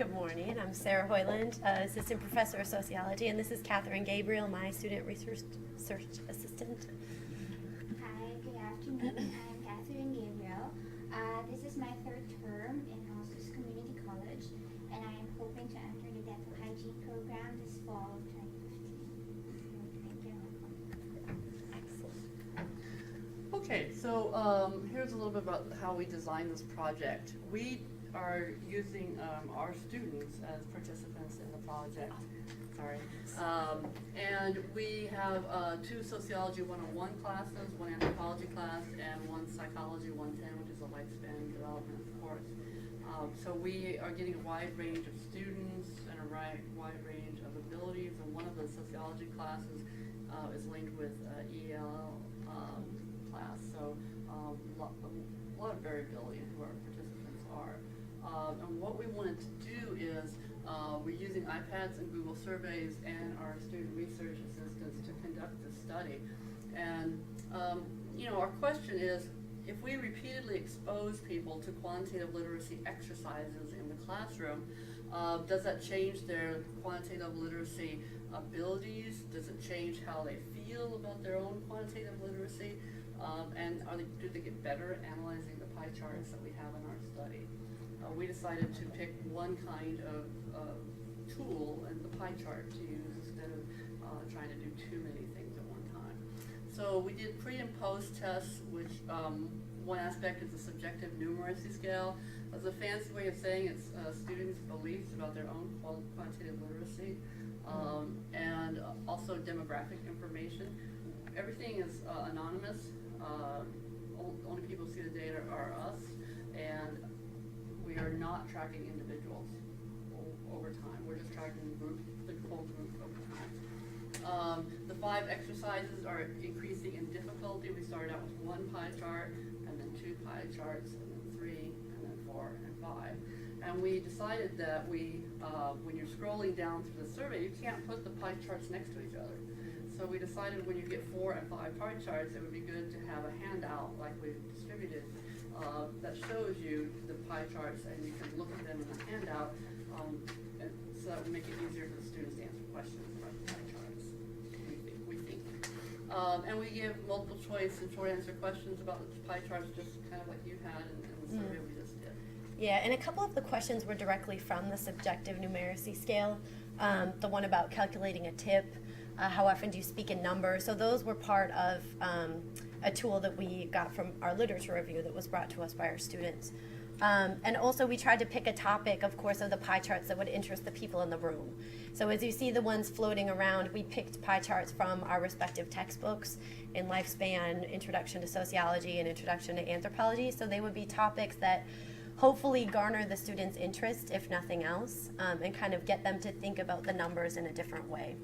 Good morning. I'm Sarah Hoyland, Assistant Professor of Sociology, and this is Catherine Gabriel, my Student Research Assistant. Hi, good afternoon. I'm Catherine Gabriel. This is my third term in Houses Community College, and I am hoping to enter the dental hygiene program this fall of 2015. Thank you. Excellent. Okay, so here's a little bit about how we designed this project. We are using our students as participants in the project. Sorry. And we have two Sociology 101 classes, one anthropology class, and one Psychology 110, which is a lifespan development course. So we are getting a wide range of students and a wide range of abilities, and one of the sociology classes is linked with EL class, so a lot of variability in who our participants are. And what we wanted to do is we're using iPads and Google surveys and our student research assistants to conduct this study. And our question is, if we repeatedly expose people to quantitative literacy exercises in the classroom, does that change their quantitative literacy abilities? Does it change how they feel about their own quantitative literacy? And do they get better at analyzing the pie charts that we have in our study? We decided to pick one kind of tool in the pie chart to use instead of trying to do too many things at one time. So we did pre and post tests, which one aspect is the subjective numeracy scale. That's a fancy way of saying it's students' beliefs about their own quantitative literacy, and also demographic information. Everything is anonymous. Only people who see the data are us, and we are not tracking individuals over time. We're just tracking the whole group over time. The 5 exercises are increasing in difficulty. We started out with 1 pie chart, and then 2 pie charts, and then 3, and then 4, and 5. And we decided that when you're scrolling down through the survey, you can't put the pie charts next to each other. So we decided when you get 4 and 5 pie charts, it would be good to have a handout like we've distributed that shows you the pie charts, and you can look at them in the handout, and so that would make it easier for the students to answer questions about the pie charts, we think. And we give multiple choice and short answer questions about the pie charts, just kind of like you had in the survey we just did. Yeah, and a couple of the questions were directly from the subjective numeracy scale. The one about calculating a tip, how often do you speak in numbers? So those were part of a tool that we got from our literature review that was brought to us by our students. And also we tried to pick a topic, of course, of the pie charts that would interest the people in the room. So as you see the ones floating around, we picked pie charts from our respective textbooks in Lifespan, Introduction to Sociology, and Introduction to Anthropology. So they would be topics that hopefully garner the students' interest, if nothing else, and kind of get them to think about the numbers in a different way.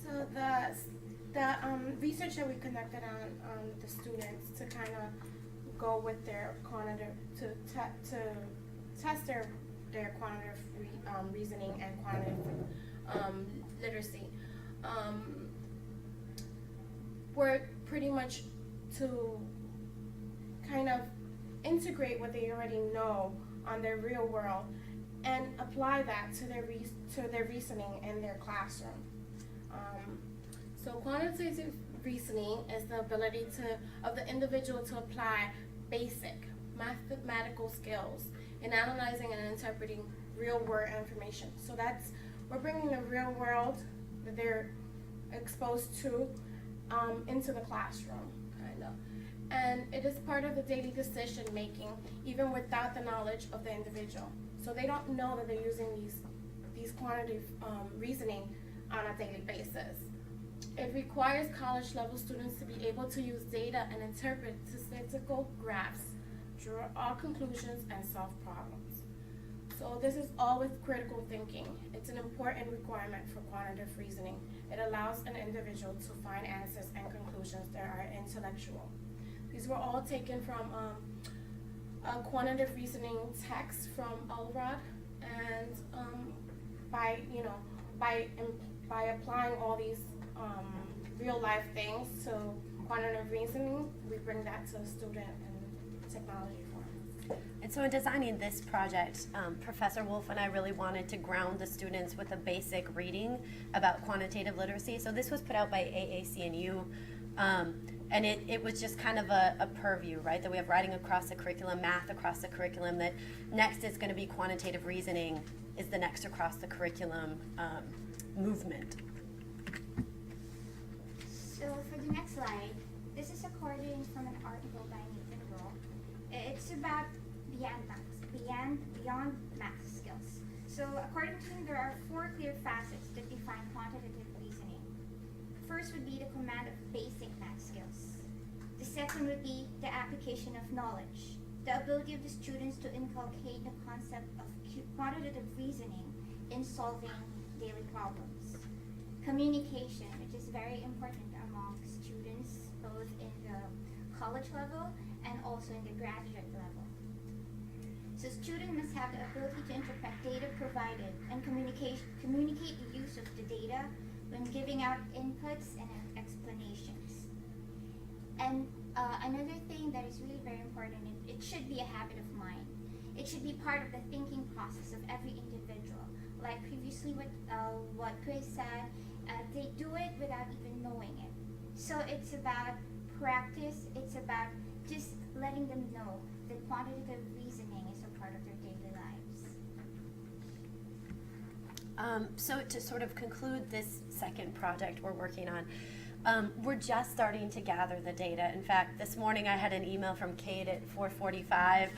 So the research that we conducted on the students to kind of go with their quantitative, to test their quantitative reasoning and quantitative literacy, were pretty much to kind of integrate what they already know on their real world and apply that to their reasoning in their classroom. So quantitative reasoning is the ability of the individual to apply basic mathematical skills in analyzing and interpreting real world information. So we're bringing the real world that they're exposed to into the classroom, kind of. And it is part of the daily decision making, even without the knowledge of the individual. So they don't know that they're using these quantitative reasoning on a daily basis. It requires college level students to be able to use data and interpret statistical graphs, draw all conclusions, and solve problems. So this is all with critical thinking. It's an important requirement for quantitative reasoning. It allows an individual to find answers and conclusions that are intellectual. These were all taken from a quantitative reasoning text from Elrod, and by applying all these real life things to quantitative reasoning, we bring that to the student in technology form. And so in designing this project, Professor Wolf and I really wanted to ground the students with a basic reading about quantitative literacy. So this was put out by AAC&U, and it was just kind of a purview, right? That we have writing across the curriculum, math across the curriculum, that next is going to be quantitative reasoning is the next across the curriculum movement. So for the next slide, this is a quoting from an article by Nathan Rowe. It's about beyond math skills. So according to him, there are 4 clear facets that define quantitative reasoning. First would be the command of basic math skills. The second would be the application of knowledge, the ability of the students to inculcate the concept of quantitative reasoning in solving daily problems. Communication, which is very important among students both in the college level and also in the graduate level. So students must have the ability to interpret data provided and communicate the use of the data when giving out inputs and explanations. And another thing that is really very important, it should be a habit of mind. It should be part of the thinking process of every individual. Like previously what Chris said, they do it without even knowing it. So it's about practice, it's about just letting them know that quantitative reasoning is a part of their daily lives. So to sort of conclude this second project we're working on, we're just starting to gather the data. In fact, this morning I had an email from Kate at 4:45.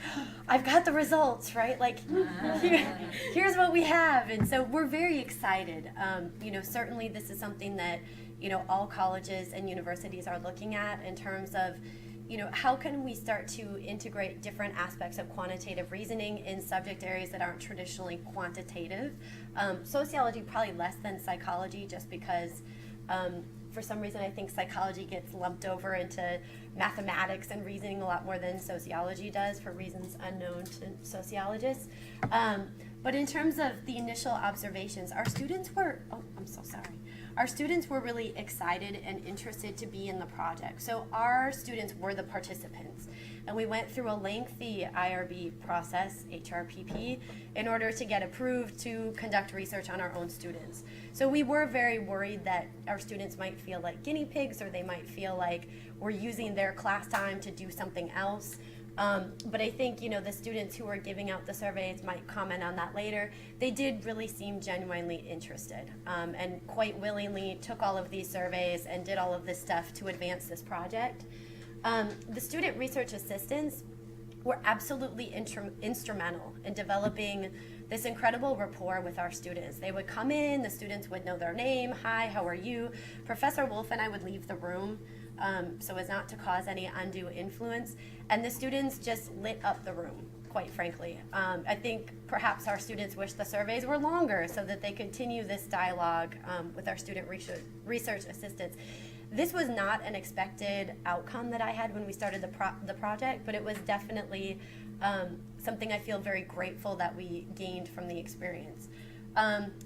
I've got the results, right? Like, here's what we have. And so we're very excited. Certainly this is something that, all colleges and universities are looking at in terms of, how can we start to integrate different aspects of quantitative reasoning in subject areas that aren't traditionally quantitative? Sociology probably less than psychology, just because for some reason I think psychology gets lumped over into mathematics and reasoning a lot more than sociology does, for reasons unknown to sociologists. But in terms of the initial observations, our students were really excited and interested to be in the project. So our students were the participants, and we went through a lengthy IRB process, HRPP, in order to get approved to conduct research on our own students. So we were very worried that our students might feel like guinea pigs, or they might feel like we're using their class time to do something else. But I think, the students who were giving out the surveys might comment on that later. They did really seem genuinely interested, and quite willingly took all of these surveys and did all of this stuff to advance this project. The student research assistants were absolutely instrumental in developing this incredible rapport with our students. They would come in, the students would know their name, hi, how are you? Professor Wolf and I would leave the room so as not to cause any undue influence. And the students just lit up the room, quite frankly. I think perhaps our students wish the surveys were longer so that they continue this dialogue with our student research assistants. This was not an expected outcome that I had when we started the project, but it was definitely something I feel very grateful that we gained from the experience.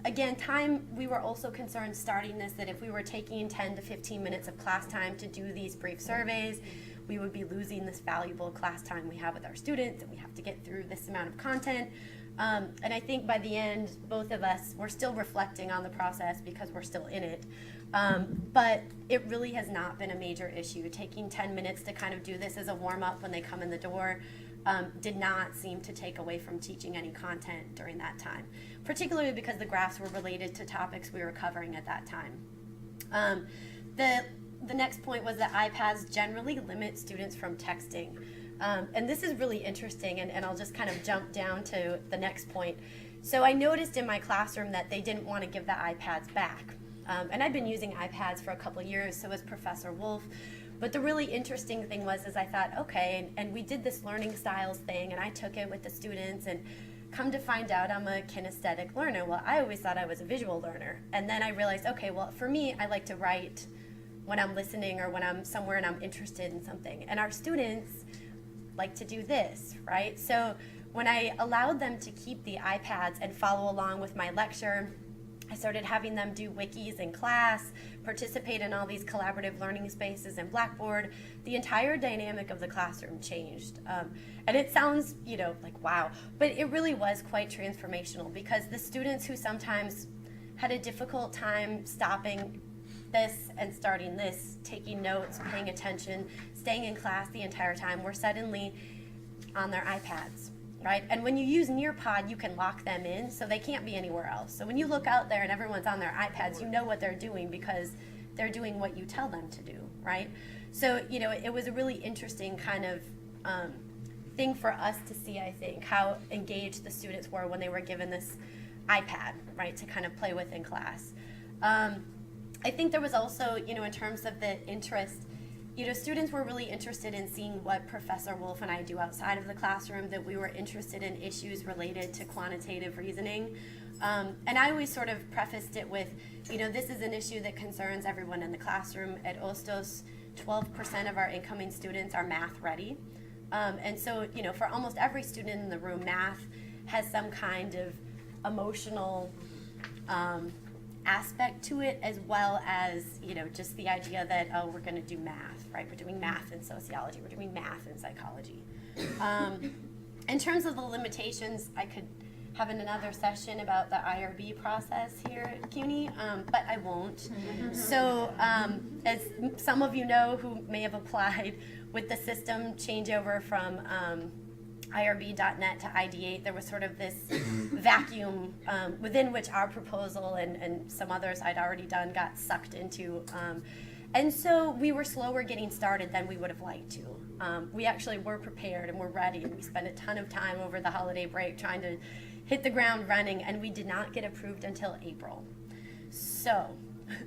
Again, time, we were also concerned starting this that if we were taking 10 to 15 minutes of class time to do these brief surveys, we would be losing this valuable class time we have with our students, and we have to get through this amount of content. And I think by the end, both of us, we're still reflecting on the process because we're still in it. But it really has not been a major issue. Taking 10 minutes to kind of do this as a warm-up when they come in the door did not seem to take away from teaching any content during that time, particularly because the graphs were related to topics we were covering at that time. The next point was that iPads generally limit students from texting. And this is really interesting, and I'll just kind of jump down to the next point. So I noticed in my classroom that they didn't want to give the iPads back. And I'd been using iPads for a couple of years, so was Professor Wolf. But the really interesting thing was I thought, okay, and we did this learning styles thing, and I took it with the students, and come to find out I'm a kinesthetic learner. Well, I always thought I was a visual learner. And then I realized, okay, well, for me, I like to write when I'm listening or when I'm somewhere and I'm interested in something. And our students like to do this, right? So when I allowed them to keep the iPads and follow along with my lecture, I started having them do wikis in class, participate in all these collaborative learning spaces in Blackboard. The entire dynamic of the classroom changed. And it sounds, like wow, but it really was quite transformational, because the students who sometimes had a difficult time stopping this and starting this, taking notes, paying attention, staying in class the entire time, were suddenly on their iPads. Right? And when you use Nearpod, you can lock them in, so they can't be anywhere else. So when you look out there and everyone's on their iPads, you know what they're doing, because they're doing what you tell them to do, right? So, it was a really interesting kind of thing for us to see, I think, how engaged the students were when they were given this iPad, right, to kind of play with in class. I think there was also, in terms of the interest, students were really interested in seeing what Professor Wolf and I do outside of the classroom, that we were interested in issues related to quantitative reasoning. And I always sort of prefaced it with, this is an issue that concerns everyone in the classroom. At Ostos, 12% of our incoming students are math ready. And so, for almost every student in the room, math has some kind of emotional aspect to it, as well as, just the idea that, oh, we're going to do math, right? We're doing math in sociology. We're doing math in psychology. In terms of the limitations, I could have another session about the IRB process here at CUNY, but I won't. So, as some of you know who may have applied, with the system changeover from IRB.net to ID8, there was sort of this vacuum within which our proposal and some others I'd already done got sucked into. And so we were slower getting started than we would have liked to. We actually were prepared and were ready, and we spent a ton of time over the holiday break trying to hit the ground running, and we did not get approved until April. So,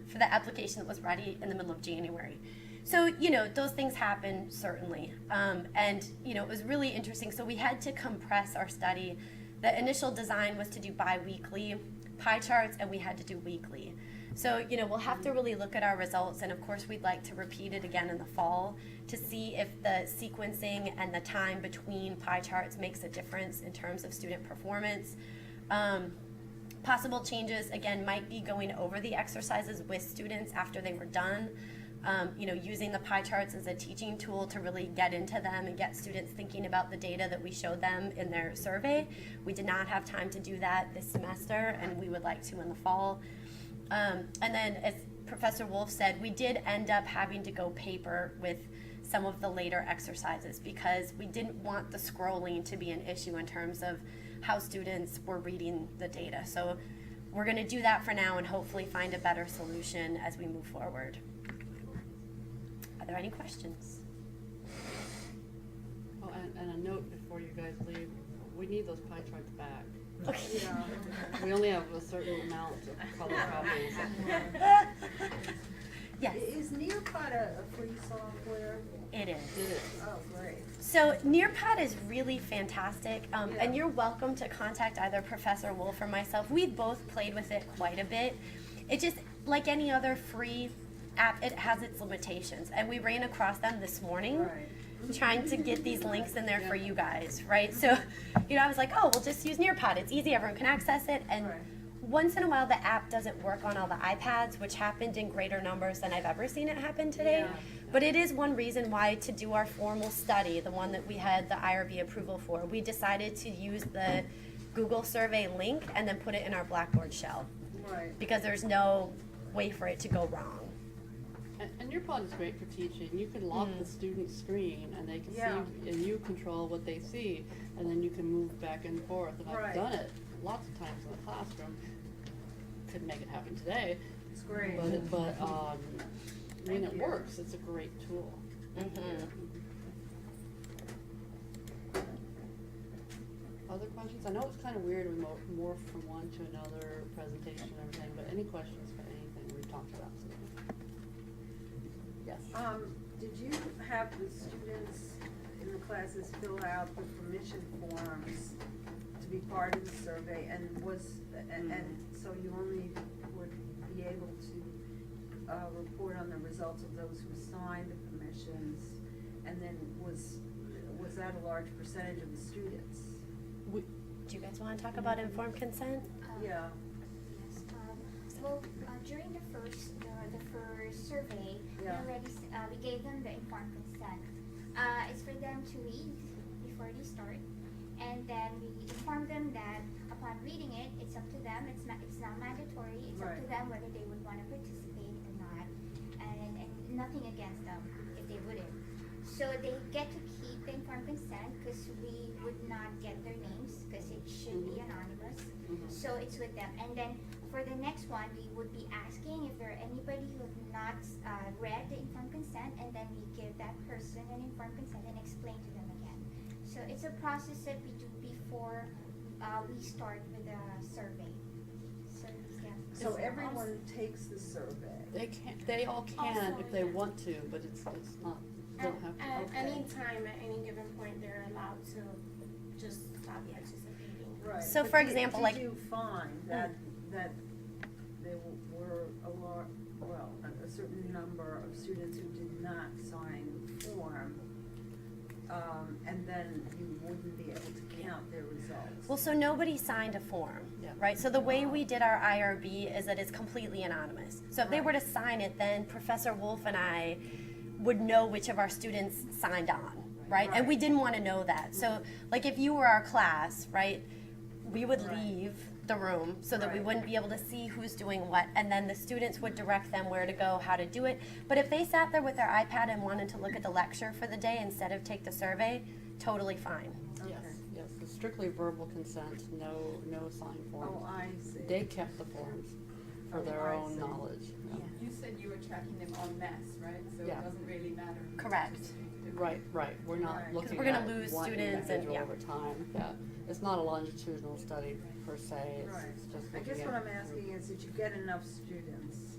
for the application that was ready in the middle of January. So, those things happen, certainly. And, it was really interesting. So we had to compress our study. The initial design was to do bi-weekly pie charts, and we had to do weekly. So, we'll have to really look at our results, and of course we'd like to repeat it again in the fall to see if the sequencing and the time between pie charts makes a difference in terms of student performance. Possible changes, again, might be going over the exercises with students after they were done. Using the pie charts as a teaching tool to really get into them and get students thinking about the data that we showed them in their survey. We did not have time to do that this semester, and we would like to in the fall. And then, as Professor Wolf said, we did end up having to go paper with some of the later exercises, because we didn't want the scrolling to be an issue in terms of how students were reading the data. So we're going to do that for now and hopefully find a better solution as we move forward. Are there any questions? Oh, and a note before you guys leave, we need those pie charts back. Okay. Yeah. We only have a certain amount of color copies. Yes, Is Nearpod a free software? it is. Did it? Oh, great. So Nearpod is really fantastic, Yeah. and you're welcome to contact either Professor Wolf or myself. We've both played with it quite a bit. It just, like any other free app, it has its limitations, and we ran across them this morning. Right. Trying to get these links in there for you guys, right? So, I was like, oh, we'll just use Nearpod. It's easy, everyone can access it. And Right. once in a while, the app doesn't work on all the iPads, which happened in greater numbers than I've ever seen it happen today. Yeah. But it is one reason why, to do our formal study, the one that we had the IRB approval for, we decided to use the Google survey link and then put it in our Blackboard shell, Right. because there's no way for it to go wrong. And Nearpod is great for teaching. You can lock the student's screen, and they can Yeah. see, and you control what they see, and then you can move back and forth. And I've Right. done it lots of times in the classroom. Couldn't make it happen today, It's great. but when it you. works, it's a great tool. Mm-hmm. Other questions? I know it's kind of weird we morph from one to another presentation and everything, but any questions for anything we've talked about today? Yes. Did you have the students in the classes fill out the permission forms to be part of the survey, and so you only would be able to report on the results of those who signed the permissions, and then was that a large percentage of the students? Do you guys want to talk about informed consent? Yeah. Yes. Well, during the first survey, Yeah. we gave them the informed consent. It's for them to read before they start, and then we inform them that upon reading it, it's up to them. It's not mandatory. It's up to Right. them whether they would want to participate or not, and nothing against them if they wouldn't. So they get to keep the informed consent because we would not get their names because it should be anonymous. So it's with them. And then for the next one, we would be asking if there are anybody who have not read the informed consent, and then we give that person an informed consent and explain to them again. So it's a process that we do before we start with the survey. So yeah. So everyone takes the survey. They all can Also, if they yeah. want to, but it's not, don't have to. At Okay. any time, at any given point, they're allowed to just stop participating. Right. So But for did- example, did like- you find that there were a certain number of students who did not sign the form, and then you wouldn't be able to count their results? Well, so nobody signed a form, Yeah. right? So the way we did our IRB is that it's completely anonymous. So if they were to sign it, then Professor Wolf and I would know which of our students signed on, right? And we Right. didn't want to know that. So like if you were our class, right, we would Right. leave the room so that we Right. wouldn't be able to see who's doing what, and then the students would direct them where to go, how to do it. But if they sat there with their iPad and wanted to look at the lecture for the day instead of take the survey, totally fine. Yes, yes, it's strictly verbal consent, no signed Oh, forms. I see. They kept the forms for Oh, their I own see. knowledge. Yeah. You said you were tracking them en masse, right? So Yeah. it doesn't really matter. who Correct. participated. Right, we're not Right. 'Cause looking we're gonna at lose one students and- individual yeah. over time, yeah. It's not a longitudinal study per se, Right. it's just I looking guess at. what I'm asking is, did you get enough students?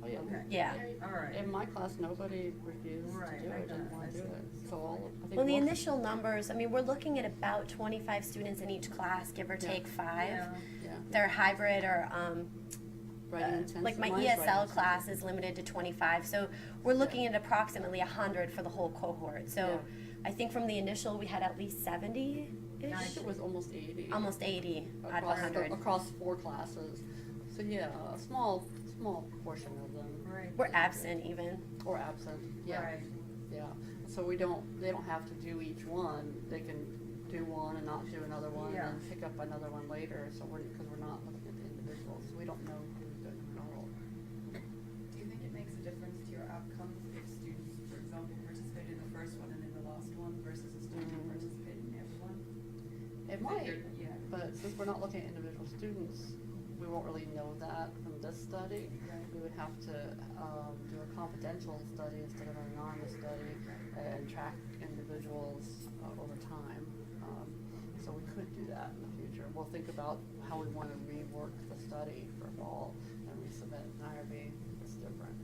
Oh, yeah. Okay. Yeah. All right. In my class, nobody refused to Right, do I it, didn't know, want I to do see. it. So all, I think Well, the most- initial numbers, I mean, we're looking at about 25 students in each class, give or Yeah. take 5. Yeah. Yeah, They're hybrid or writing intensive. like my mine's ESL writing class is limited to 25, so we're looking at approximately 100 for the whole cohort. So Yeah. I think from the initial we had at least 70 intensive. I ish, think it was almost 80. almost 80 out of across, 100. across 4 classes. So yeah, a small portion of them. Right. We're absent even. Or absent, yeah. Right. Yeah, so they don't have to do each one, they can do one and not do another one, Yeah. and then pick up another one later, so because we're not looking at the individuals, we don't know who's doing the role. Do you think it makes a difference to your outcomes if students, for example, participate in the first one and in the last one versus a student who participated in every one? It If might, you're- Yeah. but since we're not looking at individual students, we won't really know that from this study. Right. We would have to do a confidential study instead of an anonymous study and track individuals over time. So we could do that in the future. We'll think about how we want to rework the study for fall and resubmit an IRB that's different.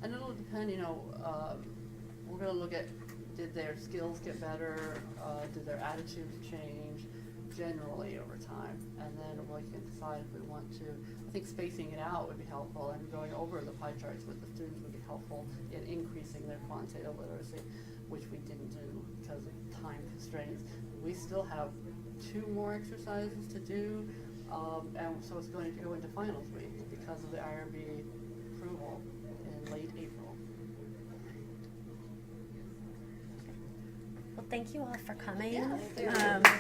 And it'll depend, we're gonna look at, did their skills get better? Did their attitudes change generally over time? And then we can decide if we want to, I think spacing it out would be helpful, and going over the pie charts with the students would be helpful in increasing their quantitative literacy, which we didn't do because of time constraints. We still have 2 more exercises to do, and so it's going to go into finals week because of the IRB approval in late April. Well, thank you all for coming. Yeah, thank you.